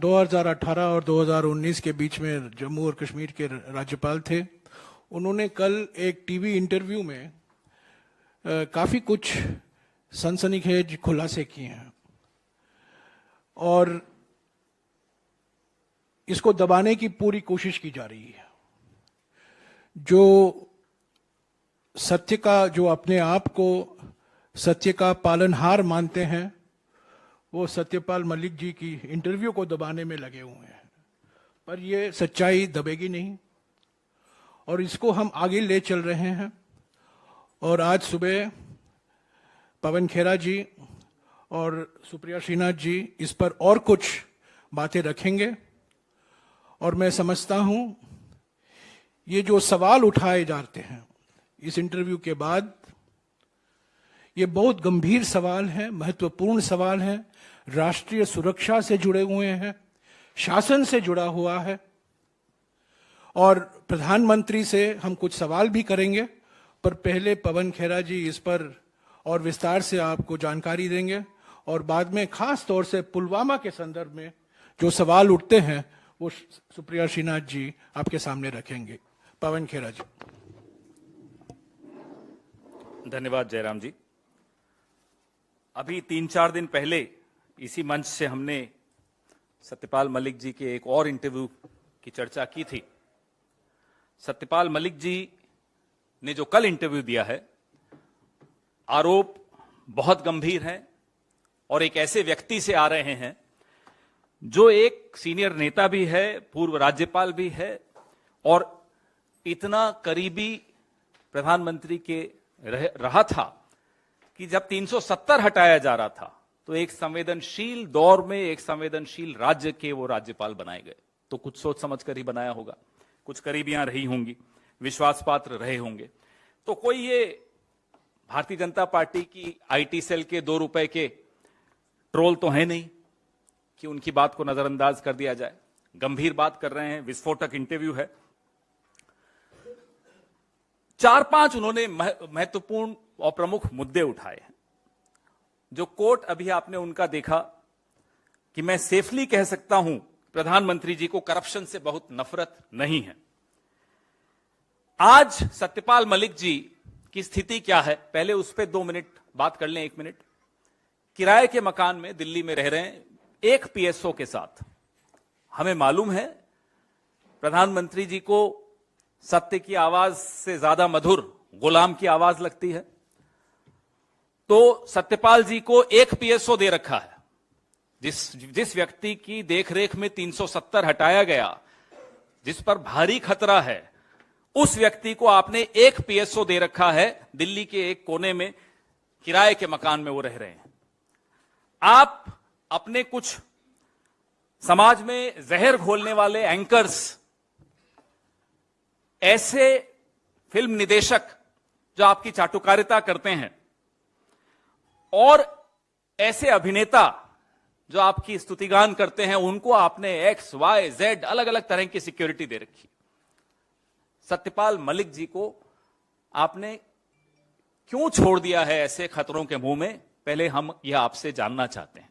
2018 और 2019 के बीच में जम्मू और कश्मीर के राज्यपाल थे। उन्होंने कल एक टीवी इंटरव्यू में काफ़ी कुछ सनसनीखेज खुलासे किए हैं और इसको दबाने की पूरी कोशिश की जा रही है। जो सत्य का, जो अपने आप को सत्य का पालनहार मानते हैं, वो सत्यपाल मलिक जी की इंटरव्यू को दबाने में लगे हुए हैं, पर ये सच्चाई दबेगी नहीं और इसको हम आगे ले चल रहे हैं। और आज सुबह पवन खेरा जी और सुप्रिया श्रीनाथ जी इस पर और कुछ बातें रखेंगे और मैं समझता हूं ये जो सवाल उठाए जाते हैं इस इंटरव्यू के बाद, ये बहुत गंभीर सवाल हैं, महत्वपूर्ण सवाल हैं, राष्ट्रीय सुरक्षा से जुड़े हुए हैं, शासन से जुड़ा हुआ है और प्रधानमंत्री से हम कुछ सवाल भी करेंगे। पर पहले पवन खेरा जी इस पर और विस्तार से आपको जानकारी देंगे और बाद में खास तौर से पुलवामा के संदर्भ में जो सवाल उठते हैं वो सुप्रिया श्रीनाथ जी आपके सामने रखेंगे। पवन खेरा जी। धन्यवाद जयराम जी। अभी 3-4 दिन पहले इसी मंच से हमने सत्यपाल मलिक जी के एक और इंटरव्यू की चर्चा की थी। सत्यपाल मलिक जी ने जो कल इंटरव्यू दिया है, आरोप बहुत गंभीर हैं और एक ऐसे व्यक्ति से आ रहे हैं जो एक सीनियर नेता भी है, पूर्व राज्यपाल भी है और इतना करीबी प्रधानमंत्री के रहा था कि जब 370 हटाया जा रहा था तो एक संवेदनशील दौर में एक संवेदनशील राज्य के वो राज्यपाल बनाए गए। तो कुछ सोच समझ कर ही बनाया होगा, कुछ करीबियां रही होंगी, विश्वास पात्र रहे होंगे। तो कोई ये भारतीय जनता पार्टी की आईटी सेल के 2 रुपए के ट्रोल तो है नहीं कि उनकी बात को नजरअंदाज कर दिया जाए। गंभीर बात कर रहे हैं, विस्फोटक इंटरव्यू है। 4-5 उन्होंने महत्वपूर्ण और प्रमुख मुद्दे उठाए हैं। जो कोट अभी आपने उनका देखा कि मैं सेफली कह सकता हूं प्रधानमंत्री जी को करप्शन से बहुत नफरत नहीं है। आज सत्यपाल मलिक जी की स्थिति क्या है, पहले उस पर 2 मिनट बात कर लें। 1 मिनट। किराए के मकान में दिल्ली में रह रहे हैं एक पीएसओ के साथ। हमें मालूम है प्रधानमंत्री जी को सत्य की आवाज से ज्यादा मधुर गुलाम की आवाज लगती है। तो सत्यपाल जी को एक पीएसओ दे रखा है। जिस व्यक्ति की देखरेख में 370 हटाया गया, जिस पर भारी खतरा है, उस व्यक्ति को आपने एक पीएसओ दे रखा है। दिल्ली के एक कोने में किराए के मकान में वो रह रहे हैं। आप अपने कुछ समाज में जहर घोलने वाले एंकर्स, ऐसे फिल्म निदेशक जो आपकी चाटुकारिता करते हैं और ऐसे अभिनेता जो आपकी स्तुतिगान करते हैं, उनको आपने XYZ अलग अलग तरह की सिक्योरिटी दे रखी। सत्यपाल मलिक जी को आपने क्यों छोड़ दिया है ऐसे खतरों के मुंह में, पहले हम यह आपसे जानना चाहते हैं।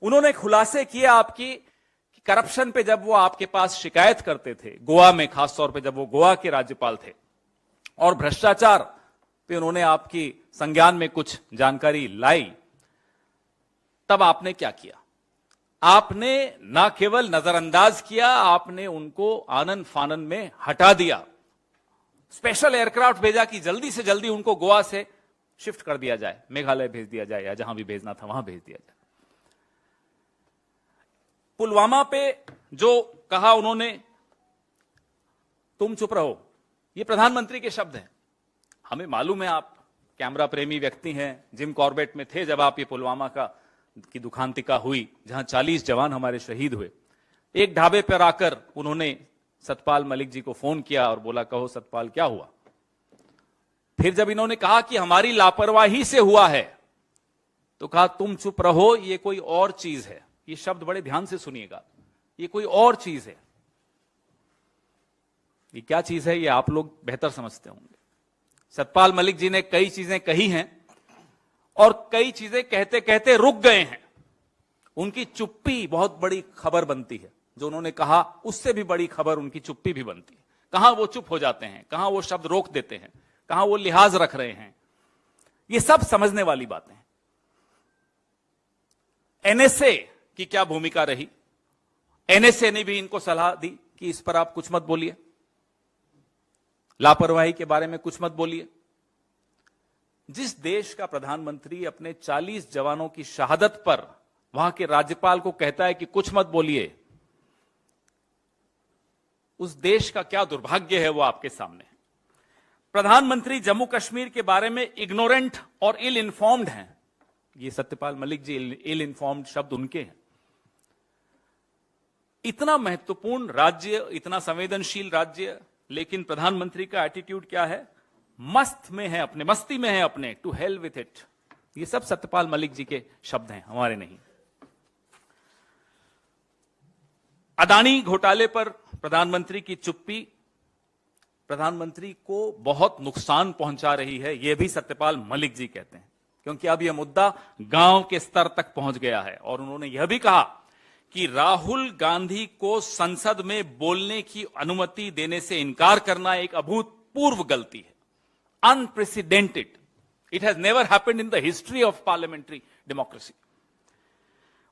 उन्होंने खुलासे किए आपकी कि करप्शन पे जब वो आपके पास शिकायत करते थे, गोवा में खासतौर पे जब वो गोवा के राज्यपाल थे, और भ्रष्टाचार पे उन्होंने आपकी संज्ञान में कुछ जानकारी लाई, तब आपने क्या किया? आपने ना केवल नजरअंदाज किया, आपने उनको आनन फानन में हटा दिया। स्पेशल एयरक्राफ्ट भेजा कि जल्दी से जल्दी उनको गोवा से शिफ्ट कर दिया जाए, मेघालय भेज दिया जाए या जहां भी भेजना था वहां भेज दिया जाए। पुलवामा पे जो कहा उन्होंने, तुम चुप रहो, ये प्रधानमंत्री के शब्द हैं। हमें मालूम है आप कैमरा प्रेमी व्यक्ति हैं, जिम कॉर्बेट में थे जब आप ये पुलवामा की दुखांतिका हुई, जहां 40 जवान हमारे शहीद हुए। एक ढाबे पर आकर उन्होंने सत्यपाल मलिक जी को फोन किया और बोला, कहो सत्यपाल क्या हुआ? फिर जब इन्होंने कहा कि हमारी लापरवाही से हुआ है, तो कहा तुम चुप रहो, ये कोई और चीज है। ये शब्द बड़े ध्यान से सुनिएगा, ये कोई और चीज है। ये क्या चीज है ये आप लोग बेहतर समझते होंगे। सत्यपाल मलिक जी ने कई चीजें कही हैं और कई चीजें कहते कहते रुक गए हैं। उनकी चुप्पी बहुत बड़ी खबर बनती है। जो उन्होंने कहा उससे भी बड़ी खबर उनकी चुप्पी भी बनती है। कहां वो चुप हो जाते हैं, कहां वो शब्द रोक देते हैं, कहां वो लिहाज रख रहे हैं, ये सब समझने वाली बातें हैं। एनएसए की क्या भूमिका रही? एनएसए ने भी इनको सलाह दी कि इस पर आप कुछ मत बोलिए, लापरवाही के बारे में कुछ मत बोलिए। जिस देश का प्रधानमंत्री अपने 40 जवानों की शहादत पर वहां के राज्यपाल को कहता है कि कुछ मत बोलिए, उस देश का क्या दुर्भाग्य है वो आपके सामने है। प्रधानमंत्री जम्मू कश्मीर के बारे में इग्नोरेंट और इल इन्फॉर्म्ड हैं। ये सत्यपाल मलिक जी इल इन्फॉर्म्ड शब्द उनके हैं। इतना महत्वपूर्ण राज्य, इतना संवेदनशील राज्य, लेकिन प्रधानमंत्री का एटीट्यूड क्या है? मस्त में है, अपने मस्ती में है, अपने टू हेल विथ इट। ये सब सत्यपाल मलिक जी के शब्द हैं, हमारे नहीं। अदानी घोटाले पर प्रधानमंत्री की चुप्पी प्रधानमंत्री को बहुत नुकसान पहुंचा रही है, यह भी सत्यपाल मलिक जी कहते हैं, क्योंकि अब यह मुद्दा गांव के स्तर तक पहुंच गया है। और उन्होंने यह भी कहा कि राहुल गांधी को संसद में बोलने की अनुमति देने से इनकार करना एक अभूतपूर्व गलती है, unprecedented. It has never happened in the history of parliamentary democracy.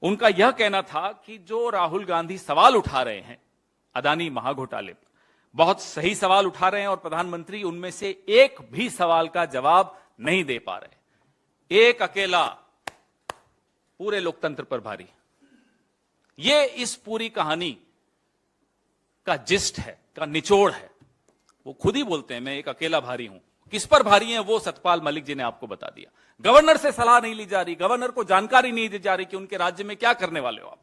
उनका यह कहना था कि जो राहुल गांधी सवाल उठा रहे हैं अदानी महाघोटाले पर, बहुत सही सवाल उठा रहे हैं और प्रधानमंत्री उनमें से एक भी सवाल का जवाब नहीं दे पा रहे। एक अकेला पूरे लोकतंत्र पर भारी। ये इस पूरी कहानी का जिस्ट है, का निचोड़ है। वो खुद ही बोलते हैं मैं एक अकेला भारी हूं। किस पर भारी हैं वो सत्यपाल मलिक जी ने आपको बता दिया। गवर्नर से सलाह नहीं ली जा रही, गवर्नर को जानकारी नहीं दी जा रही कि उनके राज्य में क्या करने वाले हो आप।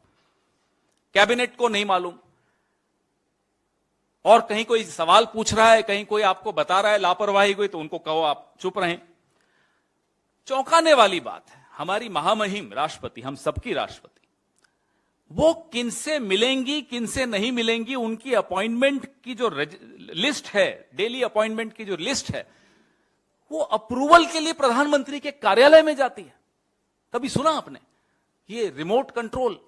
कैबिनेट को नहीं मालूम, और कहीं कोई सवाल पूछ रहा है, कहीं कोई आपको बता रहा है लापरवाही हुई, तो उनको कहो आप चुप रहें। चौंकाने वाली बात है, हमारी महामहिम राष्ट्रपति, हम सबकी राष्ट्रपति, वो किनसे मिलेंगी किनसे नहीं मिलेंगी, उनकी अपॉइंटमेंट की जो लिस्ट है, डेली अपॉइंटमेंट की जो लिस्ट है, वो अप्रूवल के लिए प्रधानमंत्री के कार्यालय में जाती है। कभी सुना आपने ये रिमोट कंट्रोल,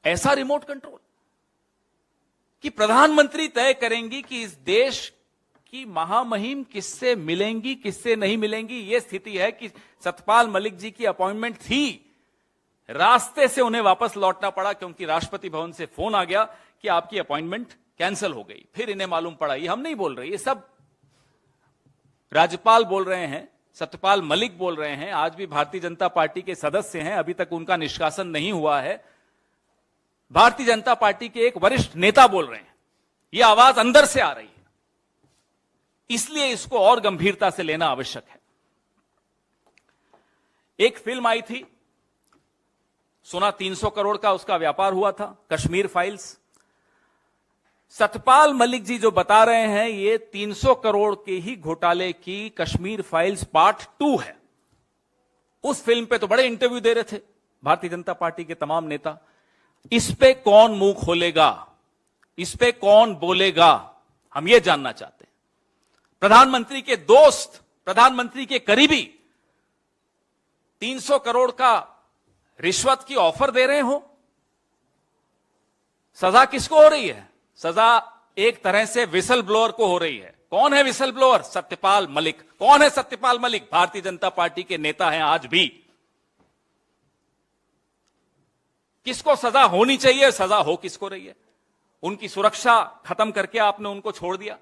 ऐसा रिमोट कंट्रोल कि प्रधानमंत्री तय करेंगी कि इस देश की महामहिम किससे मिलेंगी किससे नहीं मिलेंगी। यह स्थिति है कि सत्यपाल मलिक जी की अपॉइंटमेंट थी, रास्ते से उन्हें वापस लौटना पड़ा क्योंकि राष्ट्रपति भवन से फोन आ गया कि आपकी अपॉइंटमेंट कैंसिल हो गई। फिर इन्हें मालूम पड़ा। ये हम नहीं बोल रहे, ये सब राज्यपाल बोल रहे हैं, सत्यपाल मलिक बोल रहे हैं। आज भी भारतीय जनता पार्टी के सदस्य हैं, अभी तक उनका निष्कासन नहीं हुआ है। भारतीय जनता पार्टी के एक वरिष्ठ नेता बोल रहे हैं। यह आवाज अंदर से आ रही है, इसलिए इसको और गंभीरता से लेना आवश्यक है। एक फिल्म आई थी, सुना 300 करोड़ का उसका व्यापार हुआ था, कश्मीर फाइल्स। सत्यपाल मलिक जी जो बता रहे हैं ये 300 करोड़ के ही घोटाले की कश्मीर फाइल्स पार्ट 2 है। उस फिल्म पे तो बड़े इंटरव्यू दे रहे थे भारतीय जनता पार्टी के तमाम नेता। इस पे कौन मुंह खोलेगा, इस पे कौन बोलेगा, हम ये जानना चाहते हैं। प्रधानमंत्री के दोस्त, प्रधानमंत्री के करीबी 300 करोड़ का रिश्वत की ऑफर दे रहे हो। सजा किसको हो रही है? सजा एक तरह से विसल ब्लोअर को हो रही है। कौन है विसल ब्लोअर? सत्यपाल मलिक। कौन है सत्यपाल मलिक? भारतीय जनता पार्टी के नेता हैं आज भी। किसको सजा होनी चाहिए, सजा हो किसको रही है? उनकी सुरक्षा खत्म करके आपने उनको छोड़ दिया।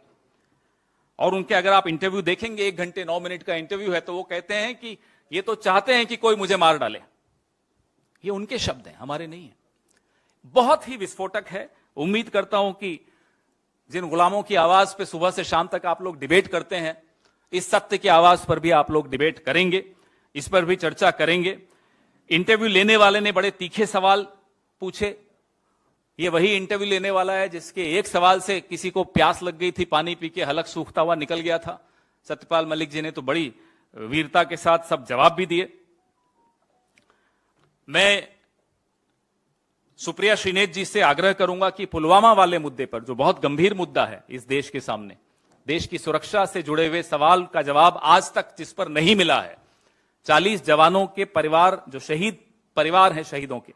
और उनके अगर आप इंटरव्यू देखेंगे, 1 घंटे 9 मिनट का इंटरव्यू है, तो वो कहते हैं कि ये तो चाहते हैं कि कोई मुझे मार डाले। ये उनके शब्द हैं, हमारे नहीं है। बहुत ही विस्फोटक है। उम्मीद करता हूं कि जिन गुलामों की आवाज पे सुबह से शाम तक आप लोग डिबेट करते हैं, इस सत्य की आवाज पर भी आप लोग डिबेट करेंगे, इस पर भी चर्चा करेंगे। इंटरव्यू लेने वाले ने बड़े तीखे सवाल पूछे। ये वही इंटरव्यू लेने वाला है जिसके एक सवाल से किसी को प्यास लग गई थी, पानी पी के हलक सूखता हुआ निकल गया था। सत्यपाल मलिक जी ने तो बड़ी वीरता के साथ सब जवाब भी दिए। मैं सुप्रिया श्रीनेत जी से आग्रह करूंगा कि पुलवामा वाले मुद्दे पर, जो बहुत गंभीर मुद्दा है इस देश के सामने, देश की सुरक्षा से जुड़े हुए सवाल का जवाब आज तक जिस पर नहीं मिला है, 40 जवानों के परिवार, जो शहीद परिवार हैं शहीदों के,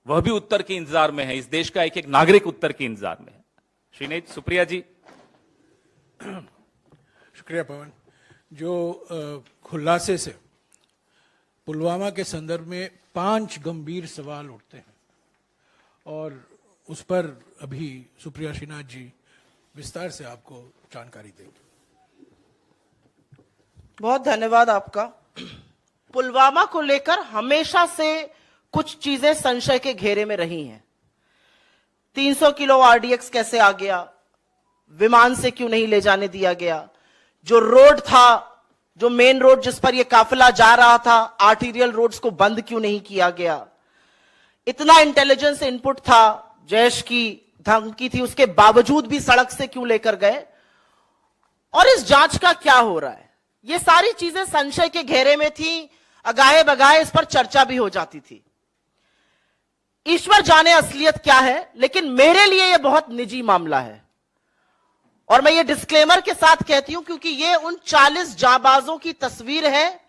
वह भी उत्तर के इंतजार में है। इस देश का एक एक नागरिक उत्तर के इंतजार में है। श्रीनेत, सुप्रिया जी। शुक्रिया पवन। जो खुलासे से पुलवामा के संदर्भ में 5 गंभीर सवाल उठते हैं और उस पर अभी सुप्रिया श्रीनाथ जी विस्तार से आपको जानकारी देंगे। बहुत धन्यवाद आपका। पुलवामा को लेकर हमेशा से कुछ चीजें संशय के घेरे में रही हैं। 300 किलो आरडीएक्स कैसे आ गया, विमान से क्यों नहीं ले जाने दिया गया, जो रोड था, जो मेन रोड जिस पर यह काफिला जा रहा था, आर्टीरियल रोड्स को बंद क्यों नहीं किया गया, इतना इंटेलिजेंस इनपुट था, जैश की धमकी थी, उसके बावजूद भी सड़क से क्यों लेकर गए, और इस जांच का क्या हो रहा है, ये सारी चीजें संशय के घेरे में थी। अगाहे बगाहे इस पर चर्चा भी हो जाती थी। ईश्वर जाने असलियत क्या है, लेकिन मेरे लिए यह बहुत निजी मामला है और मैं ये डिस्क्लेमर के साथ कहती हूं क्योंकि ये उन 40 जांबाजों की तस्वीर है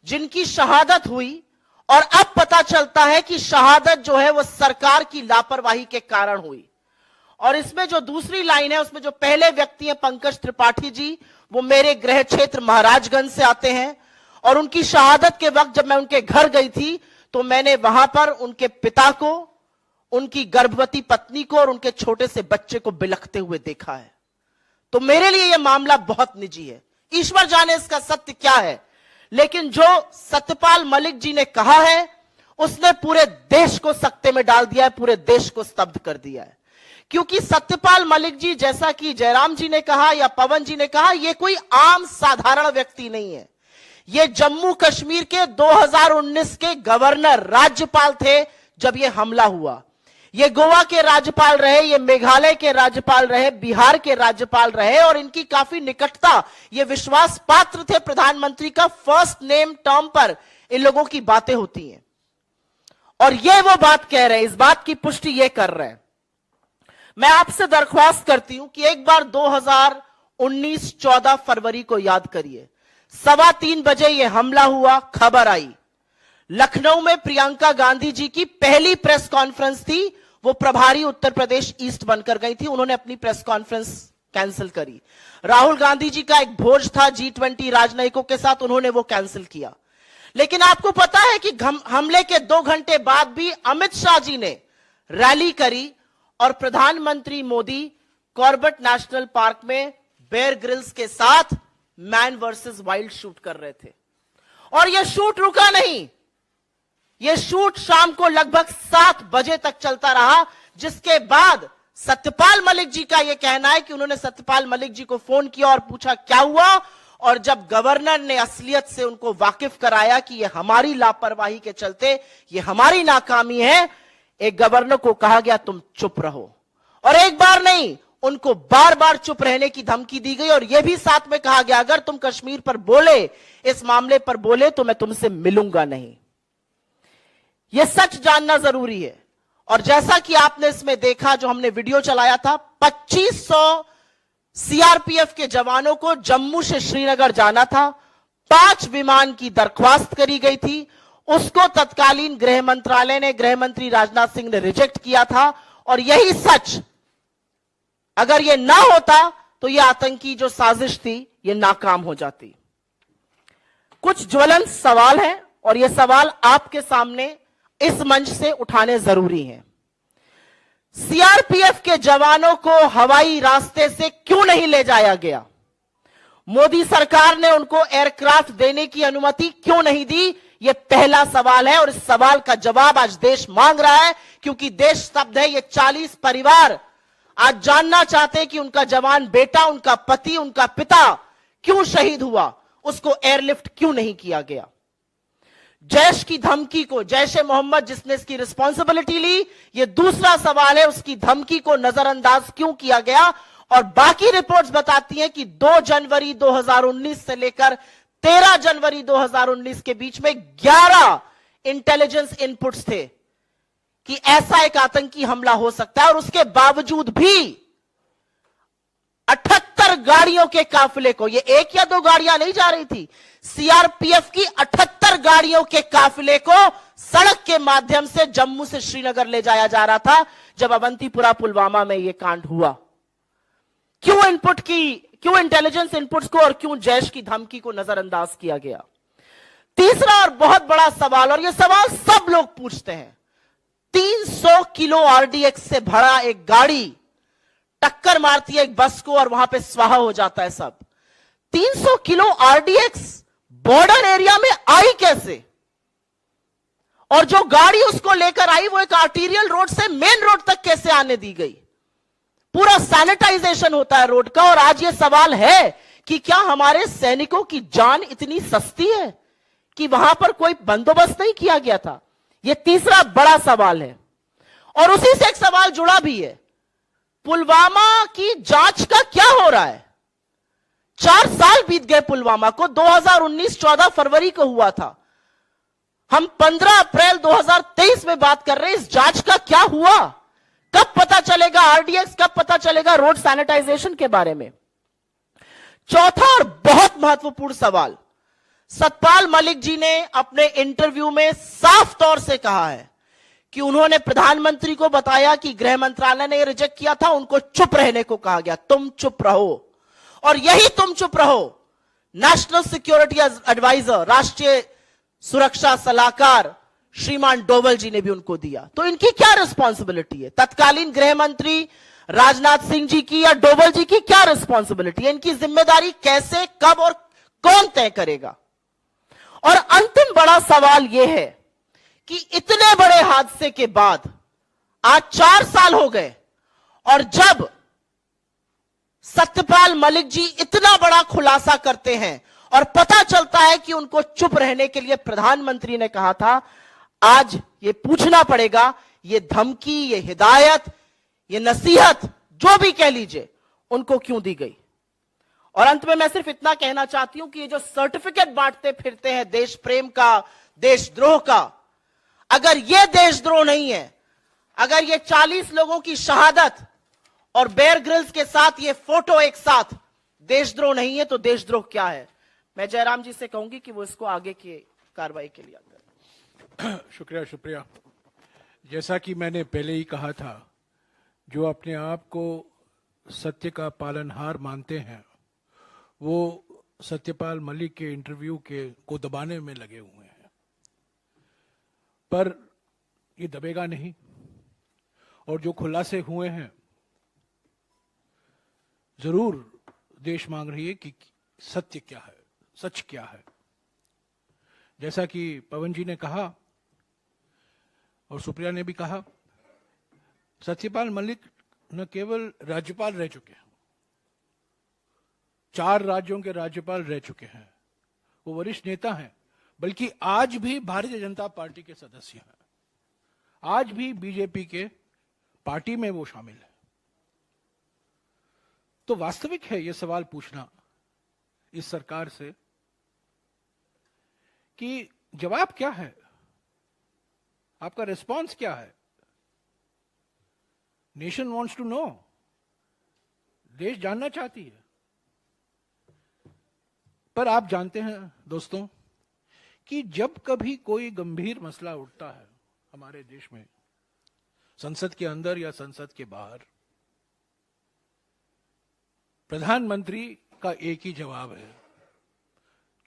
जिनकी शहादत हुई और अब पता चलता है कि शहादत जो है वो सरकार की लापरवाही के कारण हुई। और इसमें जो दूसरी लाइन है उसमें जो पहले व्यक्ति हैं पंकज त्रिपाठी जी, वो मेरे गृह क्षेत्र महाराजगंज से आते हैं और उनकी शहादत के वक्त जब मैं उनके घर गई थी तो मैंने वहां पर उनके पिता को, उनकी गर्भवती पत्नी को और उनके छोटे से बच्चे को बिलखते हुए देखा है। तो मेरे लिए यह मामला बहुत निजी है। ईश्वर जाने इसका सत्य क्या है, लेकिन जो सत्यपाल मलिक जी ने कहा है उसने पूरे देश को सकते में डाल दिया है, पूरे देश को स्तब्ध कर दिया है। क्योंकि सत्यपाल मलिक जी, जैसा कि जयराम जी ने कहा या पवन जी ने कहा, यह कोई आम साधारण व्यक्ति नहीं है। ये जम्मू कश्मीर के 2019 के गवर्नर, राज्यपाल थे जब यह हमला हुआ। ये गोवा के राज्यपाल रहे, ये मेघालय के राज्यपाल रहे, बिहार के राज्यपाल रहे और इनकी काफी निकटता, ये विश्वास पात्र थे प्रधानमंत्री का। फर्स्ट नेम टर्म पर इन लोगों की बातें होती हैं और ये वो बात कह रहे हैं, इस बात की पुष्टि ये कर रहे हैं। मैं आपसे दरख्वास्त करती हूं कि एक बार 2019 14 फरवरी को याद करिए। 3:15 बजे यह हमला हुआ, खबर आई। लखनऊ में प्रियंका गांधी जी की पहली प्रेस कॉन्फ्रेंस थी, वो प्रभारी उत्तर प्रदेश ईस्ट बनकर गई थी, उन्होंने अपनी प्रेस कॉन्फ्रेंस कैंसिल करी। राहुल गांधी जी का एक भोज था G20 राजनयिकों के साथ, उन्होंने वो कैंसिल किया। लेकिन आपको पता है कि हमले के 2 घंटे बाद भी अमित शाह जी ने रैली करी और प्रधानमंत्री मोदी कॉर्बेट नेशनल पार्क में बेयर ग्रिल्स के साथ मैन वर्सेस वाइल्ड शूट कर रहे थे। और यह शूट रुका नहीं, यह शूट शाम को लगभग 7 बजे तक चलता रहा, जिसके बाद सत्यपाल मलिक जी का यह कहना है कि उन्होंने सत्यपाल मलिक जी को फोन किया और पूछा क्या हुआ, और जब गवर्नर ने असलियत से उनको वाकिफ कराया कि यह हमारी लापरवाही के चलते, यह हमारी नाकामी है, एक गवर्नर को कहा गया तुम चुप रहो। और एक बार नहीं, उनको बार बार चुप रहने की धमकी दी गई और यह भी साथ में कहा गया अगर तुम कश्मीर पर बोले, इस मामले पर बोले तो मैं तुमसे मिलूंगा नहीं। यह सच जानना जरूरी है। और जैसा कि आपने इसमें देखा, जो हमने वीडियो चलाया था, 2500 सीआरपीएफ के जवानों को जम्मू से श्रीनगर जाना था, 5 विमान की दरख्वास्त करी गई थी, उसको तत्कालीन गृह मंत्रालय ने, गृह मंत्री राजनाथ सिंह ने रिजेक्ट किया था। और यही सच अगर यह ना होता तो यह आतंकी जो साजिश थी यह नाकाम हो जाती। कुछ ज्वलंत सवाल हैं और यह सवाल आपके सामने इस मंच से उठाने जरूरी हैं। सीआरपीएफ के जवानों को हवाई रास्ते से क्यों नहीं ले जाया गया? मोदी सरकार ने उनको एयरक्राफ्ट देने की अनुमति क्यों नहीं दी? यह पहला सवाल है और इस सवाल का जवाब आज देश मांग रहा है, क्योंकि देश स्तब्ध है। ये 40 परिवार आज जानना चाहते हैं कि उनका जवान बेटा, उनका पति, उनका पिता क्यों शहीद हुआ, उसको एयरलिफ्ट क्यों नहीं किया गया। जैश की धमकी को, जैश ए मोहम्मद जिसने इसकी रिस्पॉन्सिबिलिटी ली, यह दूसरा सवाल है, उसकी धमकी को नजरअंदाज क्यों किया गया। और बाकी रिपोर्ट्स बताती हैं कि 2 जनवरी 2019 से लेकर 13 जनवरी 2019 के बीच में 11 इंटेलिजेंस इनपुट्स थे कि ऐसा एक आतंकी हमला हो सकता है, और उसके बावजूद भी 78 गाड़ियों के काफिले को, ये एक या दो गाड़ियां नहीं जा रही थी, सीआरपीएफ की 78 गाड़ियों के काफिले को सड़क के माध्यम से जम्मू से श्रीनगर ले जाया जा रहा था जब अवंतीपुरा पुलवामा में यह कांड हुआ। क्यों इंटेलिजेंस इनपुट्स को और क्यों जैश की धमकी को नजरअंदाज किया गया? तीसरा और बहुत बड़ा सवाल, और यह सवाल सब लोग पूछते हैं, 300 किलो आरडीएक्स से भरा एक गाड़ी टक्कर मारती है एक बस को और वहां पे स्वाहा हो जाता है सब। 300 किलो आरडीएक्स बॉर्डर एरिया में आई कैसे? और जो गाड़ी उसको लेकर आई वो एक आर्टीरियल रोड से मेन रोड तक कैसे आने दी गई? पूरा सैनिटाइजेशन होता है रोड का। और आज ये सवाल है कि क्या हमारे सैनिकों की जान इतनी सस्ती है कि वहां पर कोई बंदोबस्त नहीं किया गया था? यह तीसरा बड़ा सवाल है। और उसी से एक सवाल जुड़ा भी है, पुलवामा की जांच का क्या हो रहा है? 4 साल बीत गए पुलवामा को, 2019 14 फरवरी को हुआ था। हम 15 अप्रैल 2023 में बात कर रहे हैं, इस जांच का क्या हुआ? कब पता चलेगा आरडीएक्स, कब पता चलेगा रोड सैनिटाइजेशन के बारे में? चौथा और बहुत महत्वपूर्ण सवाल, सतपाल मलिक जी ने अपने इंटरव्यू में साफ तौर से कहा है कि उन्होंने प्रधानमंत्री को बताया कि गृह मंत्रालय ने रिजेक्ट किया था, उनको चुप रहने को कहा गया, तुम चुप रहो। और यही तुम चुप रहो नेशनल सिक्योरिटी एडवाइजर, राष्ट्रीय सुरक्षा सलाहकार श्रीमान डोवल जी ने भी उनको दिया। तो इनकी क्या रिस्पॉन्सिबिलिटी है? तत्कालीन गृह मंत्री राजनाथ सिंह जी की या डोवल जी की क्या रिस्पॉन्सिबिलिटी है? इनकी जिम्मेदारी कैसे, कब और कौन तय करेगा? और अंतिम बड़ा सवाल यह है कि इतने बड़े हादसे के बाद आज 4 साल हो गए और जब सत्यपाल मलिक जी इतना बड़ा खुलासा करते हैं और पता चलता है कि उनको चुप रहने के लिए प्रधानमंत्री ने कहा था, आज ये पूछना पड़ेगा, ये धमकी, ये हिदायत, ये नसीहत, जो भी कह लीजिए, उनको क्यों दी गई? और अंत में मैं सिर्फ इतना कहना चाहती हूं कि ये जो सर्टिफिकेट बांटते फिरते हैं देश प्रेम का, देशद्रोह का, अगर ये देशद्रोह नहीं है, अगर ये 40 लोगों की शहादत और बेयर ग्रिल्स के साथ ये फोटो एक साथ देशद्रोह नहीं है, तो देशद्रोह क्या है? मैं जयराम जी से कहूंगी कि वो इसको आगे की कार्रवाई के लिए करें। शुक्रिया। जैसा कि मैंने पहले ही कहा था, जो अपने आप को सत्य का पालनहार मानते हैं वो सत्यपाल मलिक के इंटरव्यू को दबाने में लगे हुए हैं, पर ये दबेगा नहीं। और जो खुलासे हुए हैं, जरूर देश मांग रही है कि सत्य क्या है, सच क्या है। जैसा कि पवन जी ने कहा और सुप्रिया ने भी कहा, सत्यपाल मलिक न केवल राज्यपाल रह चुके हैं, 4 राज्यों के राज्यपाल रह चुके हैं, वो वरिष्ठ नेता हैं, बल्कि आज भी भारतीय जनता पार्टी के सदस्य हैं, आज भी बीजेपी के पार्टी में वो शामिल है। तो वास्तविक है ये सवाल पूछना इस सरकार से कि जवाब क्या है, आपका रिस्पांस क्या है? नेशन वांट्स टू नो, देश जानना चाहती है। पर आप जानते हैं दोस्तों कि जब कभी कोई गंभीर मसला उठता है हमारे देश में, संसद के अंदर या संसद के बाहर, प्रधानमंत्री का एक ही जवाब है,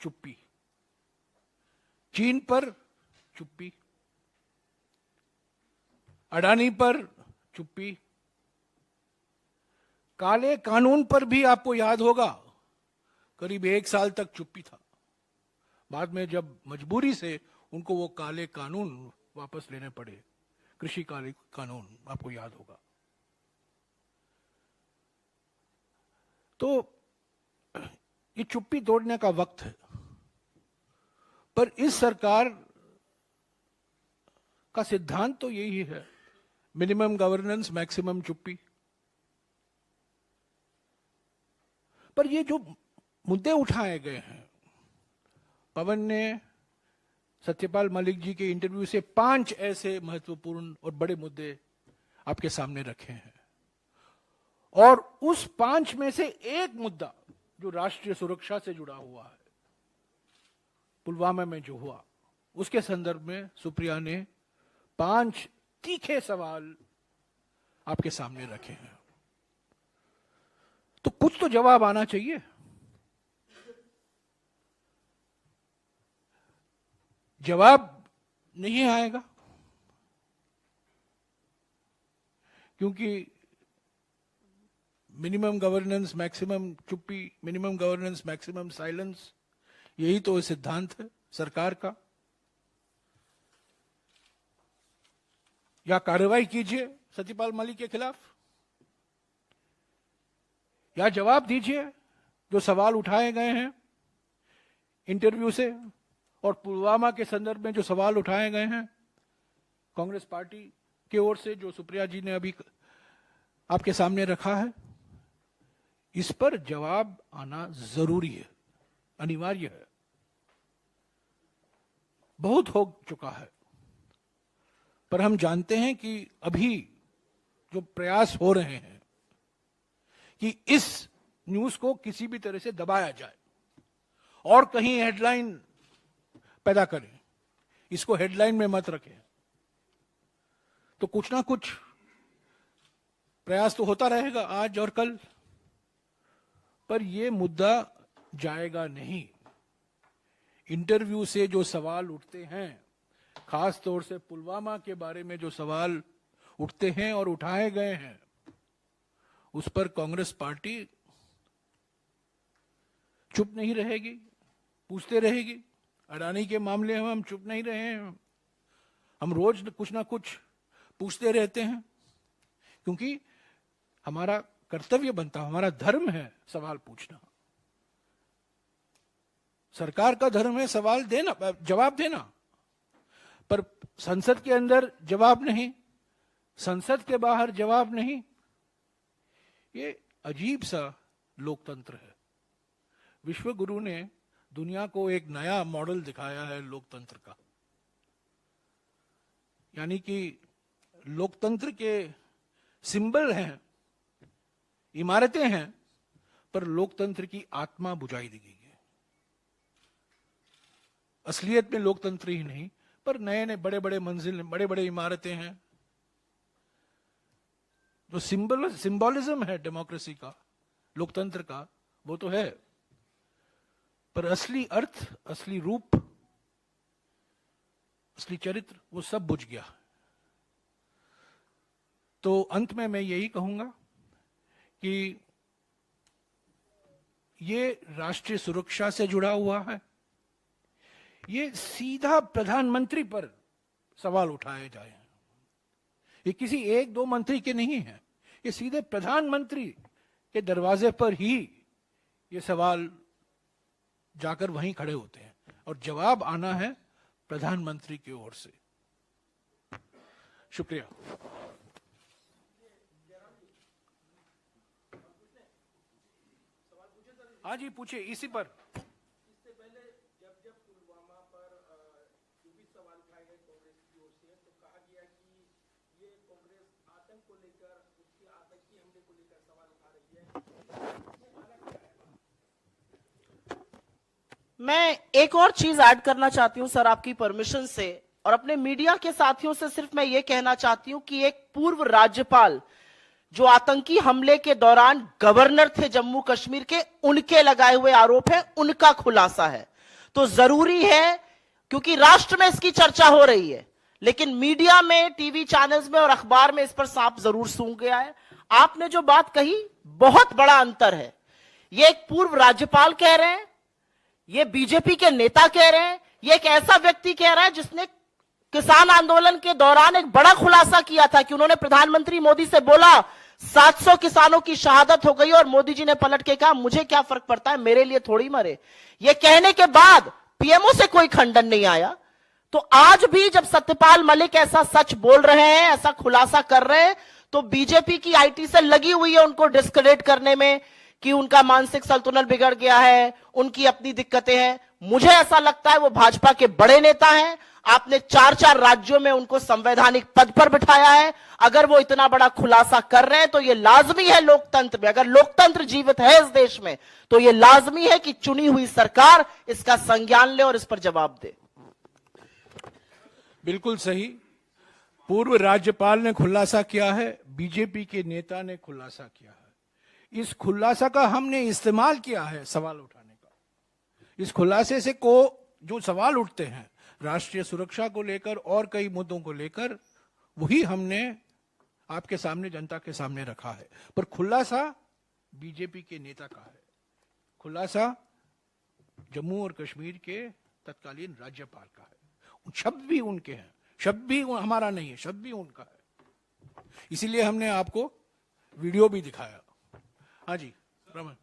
चुप्पी। चीन पर चुप्पी, अडानी पर चुप्पी, काले कानून पर भी आपको याद होगा करीब 1 साल तक चुप्पी था। बाद में जब मजबूरी से उनको वो काले कानून वापस लेने पड़े, कृषि काले कानून, आपको याद होगा। तो ये चुप्पी तोड़ने का वक्त है। पर इस सरकार का सिद्धांत तो यही है, मिनिमम गवर्नेंस, मैक्सिमम चुप्पी। पर ये जो मुद्दे उठाए गए हैं, पवन ने सत्यपाल मलिक जी के इंटरव्यू से 5 ऐसे महत्वपूर्ण और बड़े मुद्दे आपके सामने रखे हैं, और उस 5 में से एक मुद्दा जो राष्ट्रीय सुरक्षा से जुड़ा हुआ है, पुलवामा में जो हुआ, उसके संदर्भ में सुप्रिया ने 5 तीखे सवाल आपके सामने रखे हैं। तो कुछ तो जवाब आना चाहिए। जवाब नहीं आएगा क्योंकि मिनिमम गवर्नेंस मैक्सिमम चुप्पी, मिनिमम गवर्नेंस मैक्सिमम साइलेंस, यही तो सिद्धांत है सरकार का। या कार्रवाई कीजिए सत्यपाल मलिक के खिलाफ, या जवाब दीजिए जो सवाल उठाए गए हैं इंटरव्यू से और पुलवामा के संदर्भ में जो सवाल उठाए गए हैं कांग्रेस पार्टी की ओर से, जो सुप्रिया जी ने अभी आपके सामने रखा है, इस पर जवाब आना जरूरी है, अनिवार्य है। बहुत हो चुका है, पर हम जानते हैं कि अभी जो प्रयास हो रहे हैं कि इस न्यूज को किसी भी तरह से दबाया जाए और कहीं हेडलाइन पैदा करें, इसको हेडलाइन में मत रखें, तो कुछ ना कुछ प्रयास तो होता रहेगा आज और कल, पर यह मुद्दा जाएगा नहीं। इंटरव्यू से जो सवाल उठते हैं, खास तौर से पुलवामा के बारे में जो सवाल उठते हैं और उठाए गए हैं, उस पर कांग्रेस पार्टी चुप नहीं रहेगी, पूछते रहेगी। अडानी के मामले में हम चुप नहीं रहे हैं, हम रोज कुछ ना कुछ पूछते रहते हैं, क्योंकि हमारा कर्तव्य बनता है, हमारा धर्म है सवाल पूछना। सरकार का धर्म है सवाल देना, जवाब देना, पर संसद के अंदर जवाब नहीं, संसद के बाहर जवाब नहीं। ये अजीब सा लोकतंत्र है। विश्व गुरु ने दुनिया को एक नया मॉडल दिखाया है लोकतंत्र का, यानी कि लोकतंत्र के सिंबल हैं, इमारतें हैं, पर लोकतंत्र की आत्मा बुझाई दी गई है। असलियत में लोकतंत्र ही नहीं, पर नए नए बड़े बड़े मंजिल, बड़े बड़े इमारतें हैं। जो सिंबोलिज्म है डेमोक्रेसी का, लोकतंत्र का, वो तो है, पर असली अर्थ, असली रूप, असली चरित्र, वो सब बुझ गया। तो अंत में मैं यही कहूंगा कि ये राष्ट्रीय सुरक्षा से जुड़ा हुआ है, ये सीधा प्रधानमंत्री पर सवाल उठाए जाए, ये किसी एक दो मंत्री के नहीं है, ये सीधे प्रधानमंत्री के दरवाजे पर ही ये सवाल जाकर वहीं खड़े होते हैं और जवाब आना है प्रधानमंत्री की ओर से। शुक्रिया। हाँ जी, पूछिए इसी पर। इससे पहले जब पुलवामा पर जो भी सवाल उठाए गए कांग्रेस की ओर से, तो कहा गया कि ये कांग्रेस आतंक को लेकर, उसके आतंकी हमले को लेकर सवाल उठा रही है। मैं एक और चीज ऐड करना चाहती हूं सर, आपकी परमिशन से, और अपने मीडिया के साथियों से सिर्फ मैं ये कहना चाहती हूं कि एक पूर्व राज्यपाल जो आतंकी हमले के दौरान गवर्नर थे जम्मू कश्मीर के, उनके लगाए हुए आरोप है, उनका खुलासा है। तो जरूरी है, क्योंकि राष्ट्र में इसकी चर्चा हो रही है, लेकिन मीडिया में, टीवी चैनल्स में और अखबार में इस पर सांप जरूर सूंघ गया है। आपने जो बात कही, बहुत बड़ा अंतर है। ये एक पूर्व राज्यपाल कह रहे हैं, ये बीजेपी के नेता कह रहे हैं, ये एक ऐसा व्यक्ति कह रहा है जिसने किसान आंदोलन के दौरान एक बड़ा खुलासा किया था कि उन्होंने प्रधानमंत्री मोदी से बोला 700 किसानों की शहादत हो गई और मोदी जी ने पलट के कहा मुझे क्या फर्क पड़ता है, मेरे लिए थोड़ी मरे। ये कहने के बाद पीएमओ से कोई खंडन नहीं आया। तो आज भी जब सत्यपाल मलिक ऐसा सच बोल रहे हैं, ऐसा खुलासा कर रहे हैं, तो बीजेपी की आईटी से लगी हुई है उनको डिस्क्रेडिट करने में कि उनका मानसिक संतुलन बिगड़ गया है, उनकी अपनी दिक्कतें हैं। मुझे ऐसा लगता है वो भाजपा के बड़े नेता हैं, आपने 4-4 राज्यों में उनको संवैधानिक पद पर बिठाया है। अगर वो इतना बड़ा खुलासा कर रहे हैं तो ये लाजमी है लोकतंत्र में, अगर लोकतंत्र जीवित है इस देश में, तो ये लाजमी है कि चुनी हुई सरकार इसका संज्ञान ले और इस पर जवाब दे। बिल्कुल सही। पूर्व राज्यपाल ने खुलासा किया है, बीजेपी के नेता ने खुलासा किया है। इस खुलासा का हमने इस्तेमाल किया है सवाल उठाने का। इस खुलासे से जो सवाल उठते हैं राष्ट्रीय सुरक्षा को लेकर और कई मुद्दों को लेकर, वही हमने आपके सामने, जनता के सामने रखा है। पर खुलासा बीजेपी के नेता का है, खुलासा जम्मू और कश्मीर के तत्कालीन राज्यपाल का है। शब्द भी उनके हैं, शब्द भी हमारा नहीं है, शब्द भी उनका है। इसीलिए हमने आपको वीडियो भी दिखाया। हाँ जी रमन।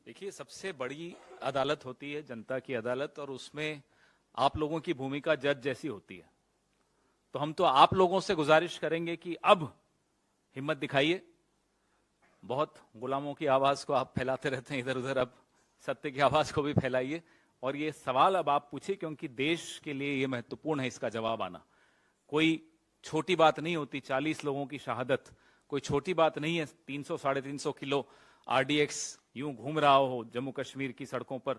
देखिए, सबसे बड़ी अदालत होती है जनता की अदालत, और उसमें आप लोगों की भूमिका जज जैसी होती है। तो हम तो आप लोगों से गुजारिश करेंगे कि अब हिम्मत दिखाइए। बहुत गुलामों की आवाज को आप फैलाते रहते हैं इधर उधर, अब सत्य की आवाज को भी फैलाइए। और ये सवाल अब आप पूछिए, क्योंकि देश के लिए ये महत्वपूर्ण है इसका जवाब आना। कोई छोटी बात नहीं होती, 40 लोगों की शहादत कोई छोटी बात नहीं है। 300-350 किलो आरडीएक्स यूं घूम रहा हो जम्मू कश्मीर की सड़कों पर,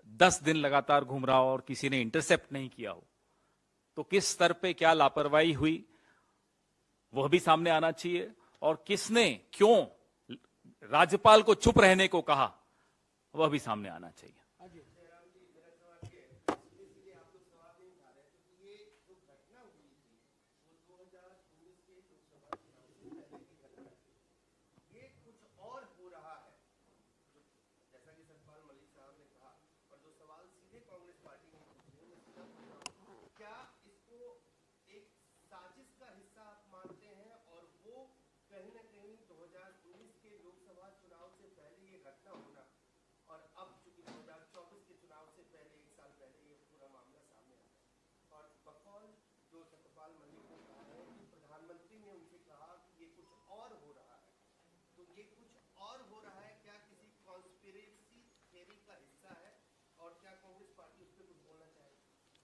10 दिन लगातार घूम रहा हो और किसी ने इंटरसेप्ट नहीं किया हो, तो किस स्तर पे क्या लापरवाही हुई वह भी सामने आना चाहिए। और किसने क्यों राज्यपाल को चुप रहने को कहा वह भी सामने आना चाहिए।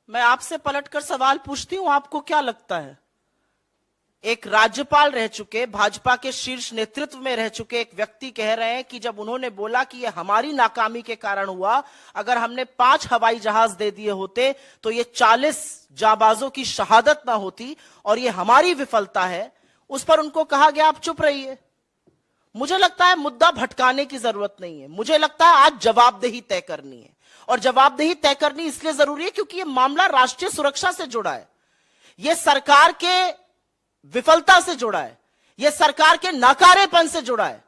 मैं आपसे पलटकर सवाल पूछती हूं, आपको क्या लगता है, एक राज्यपाल रह चुके, भाजपा के शीर्ष नेतृत्व में रह चुके एक व्यक्ति कह रहे हैं कि जब उन्होंने बोला कि यह हमारी नाकामी के कारण हुआ, अगर हमने 5 हवाई जहाज दे दिए होते तो ये 40 जाबाजों की शहादत ना होती और ये हमारी विफलता है, उस पर उनको कहा गया आप चुप रहिए। मुझे लगता है मुद्दा भटकाने की जरूरत नहीं है। मुझे लगता है आज जवाबदेही तय करनी है, और जवाबदेही तय करनी इसलिए जरूरी है क्योंकि यह मामला राष्ट्रीय सुरक्षा से जुड़ा है, यह सरकार के विफलता से जुड़ा है, यह सरकार के नाकारेपन से जुड़ा है।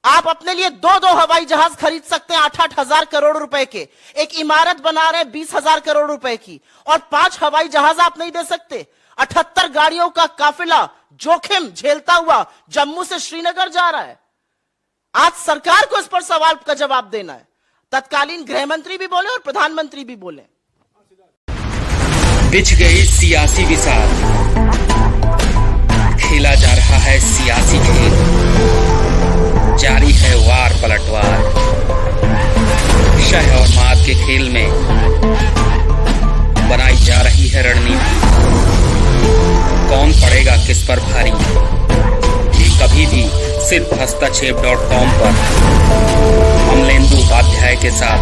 आप अपने लिए 2-2 हवाई जहाज खरीद सकते हैं 8-8 हजार करोड़ रुपए के, एक इमारत बना रहे हैं 20,000 करोड़ रुपए की, और 5 हवाई जहाज आप नहीं दे सकते। 78 गाड़ियों का काफिला जोखिम झेलता हुआ जम्मू से श्रीनगर जा रहा है। आज सरकार को इस पर सवाल का जवाब देना है। तत्कालीन गृह मंत्री भी बोले और प्रधानमंत्री भी बोले। बिछ गई सियासी विसार, खेला जा रहा है सियासी खेल, जारी है वार पलटवार। शह और मात के खेल में बनाई जा रही है रणनीति, कौन पड़ेगा किस पर भारी, ये कभी भी सिर्फ hastachep.com पर। अमलेंदु उपाध्याय के साथ